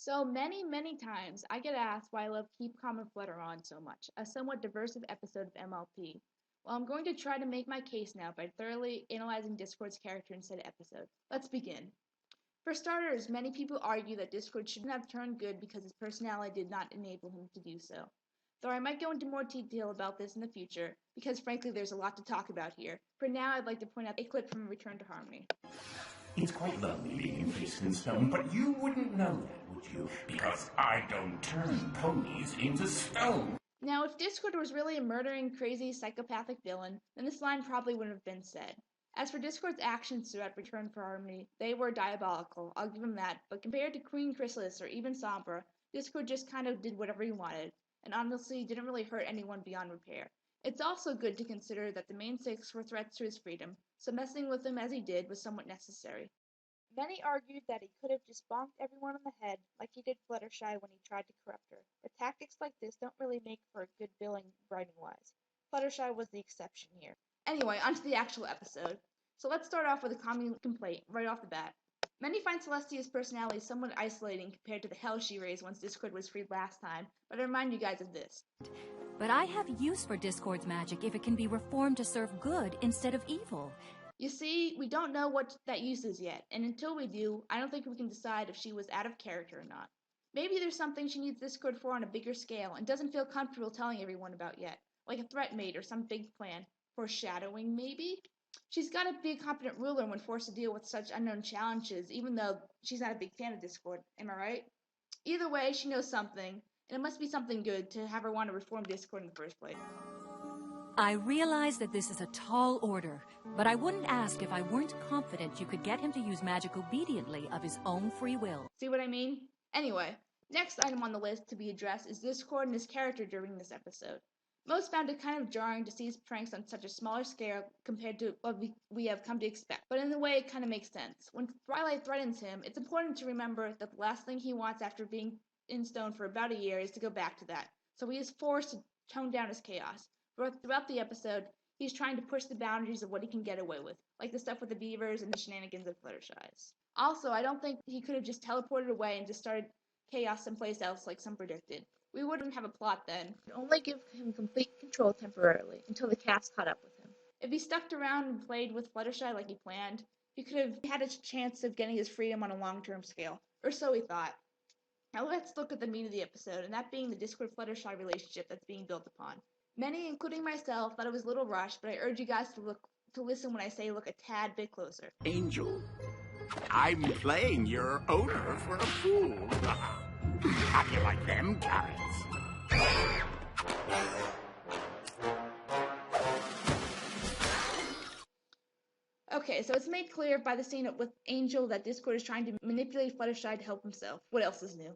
So many times I get asked why I love Keep Calm and Flutter On so much, a somewhat diversive episode of MLP. Well, I'm going to try to make my case now by thoroughly analyzing Discord's character in said episode. Let's begin. For starters, many people argue that Discord shouldn't have turned good because his personality did not enable him to do so. Though I might go into more detail about this in the future, because frankly there's a lot to talk about here. For now, I'd like to point out a clip from Return to Harmony. It's quite lovely being encased in stone, but you wouldn't know that, would you? Because I don't turn ponies into stone. Now, if Discord was really a murdering, crazy, psychopathic villain, then this line probably wouldn't have been said. As for Discord's actions throughout Return for Harmony, they were diabolical, I'll give him that, but compared to Queen Chrysalis or even Sombra, Discord just kind of did whatever he wanted, and honestly didn't really hurt anyone beyond repair. It's also good to consider that the main six were threats to his freedom, so messing with them as he did was somewhat necessary. Many argued that he could have just bonked everyone on the head, like he did Fluttershy when he tried to corrupt her, but tactics like this don't really make for a good billing writing-wise. Fluttershy was the exception here. Anyway, onto the actual episode. So let's start off with a common complaint right off the bat. Many find Celestia's personality somewhat isolating compared to the hell she raised once Discord was freed last time, but I remind you guys of this. But I have use for Discord's magic if it can be reformed to serve good instead of evil. You see, we don't know what that use is yet, and until we do, I don't think we can decide if she was out of character or not. Maybe there's something she needs Discord for on a bigger scale and doesn't feel comfortable telling everyone about yet, like a threat mate or some big plan. Foreshadowing, maybe? She's gotta be a competent ruler when forced to deal with such unknown challenges, even though she's not a big fan of Discord, am I right? Either way, she knows something, and it must be something good to have her want to reform Discord in the first place. I realize that this is a tall order, but I wouldn't ask if I weren't confident you could get him to use magic obediently of his own free will. See what I mean? Anyway, next item on the list to be addressed is Discord and his character during this episode. Most found it kind of jarring to see his pranks on such a smaller scale compared to what we have come to expect, but in a way it kind of makes sense. When Twilight threatens him, it's important to remember that the last thing he wants after being in stone for about a year is to go back to that, so he is forced to tone down his chaos. Throughout the episode, he's trying to push the boundaries of what he can get away with, like the stuff with the beavers and the shenanigans of Fluttershy's. Also, I don't think he could have just teleported away and just started chaos someplace else like some predicted. We wouldn't have a plot then. We'd only give him complete control temporarily, until the cast caught up with him. If he stuck around and played with Fluttershy like he planned, he could have had a chance of getting his freedom on a long-term scale. Or so he thought. Now let's look at the meat of the episode, and that being the Discord-Fluttershy relationship that's being built upon. Many, including myself, thought it was a little rushed, but I urge you guys to listen when I say look a tad bit closer. Angel, I'm playing your owner for a fool. How do you like them carrots? Okay, so it's made clear by the scene with Angel that Discord is trying to manipulate Fluttershy to help himself. What else is new?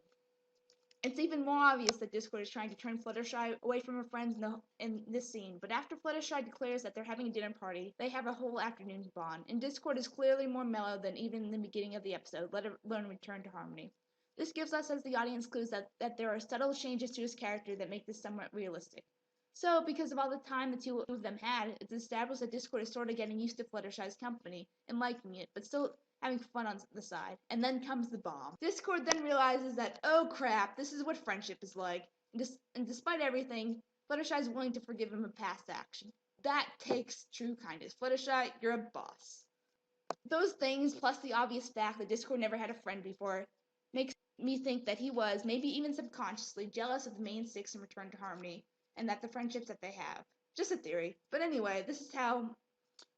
It's even more obvious that Discord is trying to turn Fluttershy away from her friends in this scene, but after Fluttershy declares that they're having a dinner party, they have a whole afternoon to bond, and Discord is clearly more mellow than even in the beginning of the episode, let alone Return to Harmony. This gives us as the audience clues that there are subtle changes to his character that make this somewhat realistic. So, because of all the time the two of them had, it's established that Discord is sort of getting used to Fluttershy's company and liking it, but still having fun on the side. And then comes the bomb. Discord then realizes that, oh crap, this is what friendship is like. And despite everything, Fluttershy is willing to forgive him a past action. That takes true kindness. Fluttershy, you're a boss. Those things, plus the obvious fact that Discord never had a friend before, makes me think that he was, maybe even subconsciously, jealous of the main six in Return to Harmony, and that the friendships that they have. Just a theory. But anyway, this is how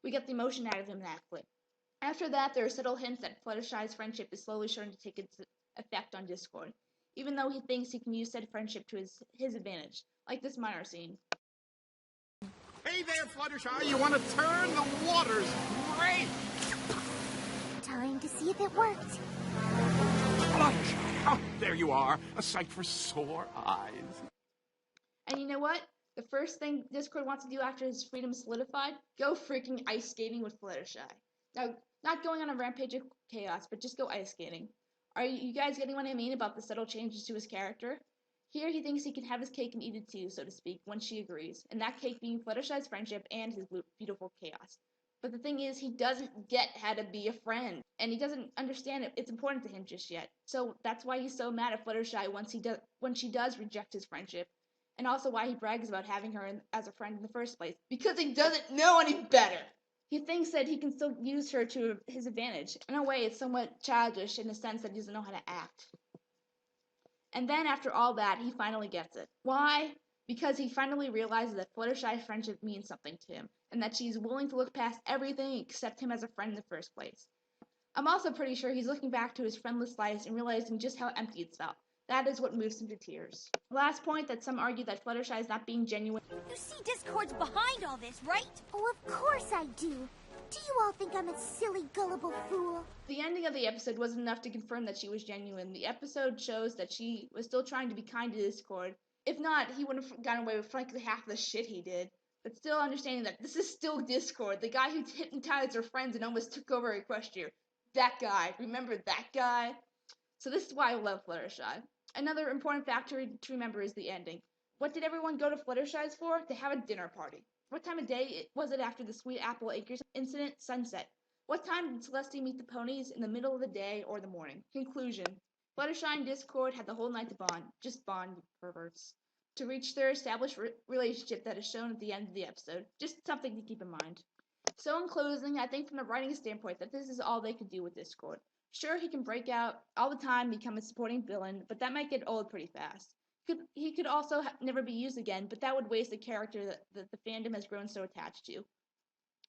we get the emotion out of him in that clip. After that, there are subtle hints that Fluttershy's friendship is slowly starting to take its effect on Discord, even though he thinks he can use said friendship to his advantage, like this minor scene. Hey there, Fluttershy, you want to turn the waters? Great! Time to see if it worked. Fluttershy, oh, there you are, a sight for sore eyes. And you know what? The first thing Discord wants to do after his freedom is solidified? Go freaking ice skating with Fluttershy. Now, not going on a rampage of chaos, but just go ice skating. Are you guys getting what I mean about the subtle changes to his character? Here he thinks he can have his cake and eat it too, so to speak, once she agrees, and that cake being Fluttershy's friendship and his beautiful chaos. But the thing is, he doesn't get how to be a friend, and he doesn't understand it's important to him just yet. So that's why he's so mad at Fluttershy when she does reject his friendship, and also why he brags about having her as a friend in the first place, because he doesn't know any better. He thinks that he can still use her to his advantage. In a way, it's somewhat childish in the sense that he doesn't know how to act. And then after all that, he finally gets it. Why? Because he finally realizes that Fluttershy's friendship means something to him, and that she's willing to look past everything except him as a friend in the first place. I'm also pretty sure he's looking back to his friendless life and realizing just how empty it's felt. That is what moves him to tears. Last point, that some argue that Fluttershy is not being genuine. You see Discord's behind all this, right? Oh, of course I do. Do you all think I'm a silly, gullible fool? The ending of the episode wasn't enough to confirm that she was genuine. The episode shows that she was still trying to be kind to Discord. If not, he would have gotten away with frankly half the shit he did. But still understanding that this is still Discord, the guy who hypnotized her friends and almost took over Equestria. That guy. Remember that guy? So this is why I love Fluttershy. Another important factor to remember is the ending. What did everyone go to Fluttershy's for? To have a dinner party. What time of day was it after the Sweet Apple Acres incident? Sunset. What time did Celestia meet the ponies? In the middle of the day or the morning? Conclusion. Fluttershy and Discord had the whole night to bond. Just bond, you perverts. To reach their established relationship that is shown at the end of the episode. Just something to keep in mind. So in closing, I think from the writing standpoint that this is all they could do with Discord. Sure, he can break out all the time, become a supporting villain, but that might get old pretty fast. He could also never be used again, but that would waste a character that the fandom has grown so attached to.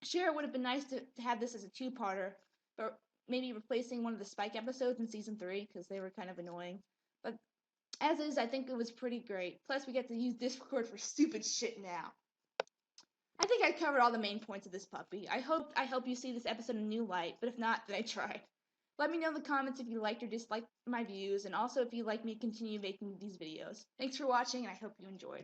Sure, it would have been nice to have this as a two-parter, but maybe replacing one of the Spike episodes in Season 3, because they were kind of annoying. But as is, I think it was pretty great. Plus, we get to use Discord for stupid shit now. I think I covered all the main points of this puppy. I hope you see this episode in a new light, but if not, then I tried. Let me know in the comments if you liked or disliked my views, and also if you'd like me to continue making these videos. Thanks for watching, and I hope you enjoyed.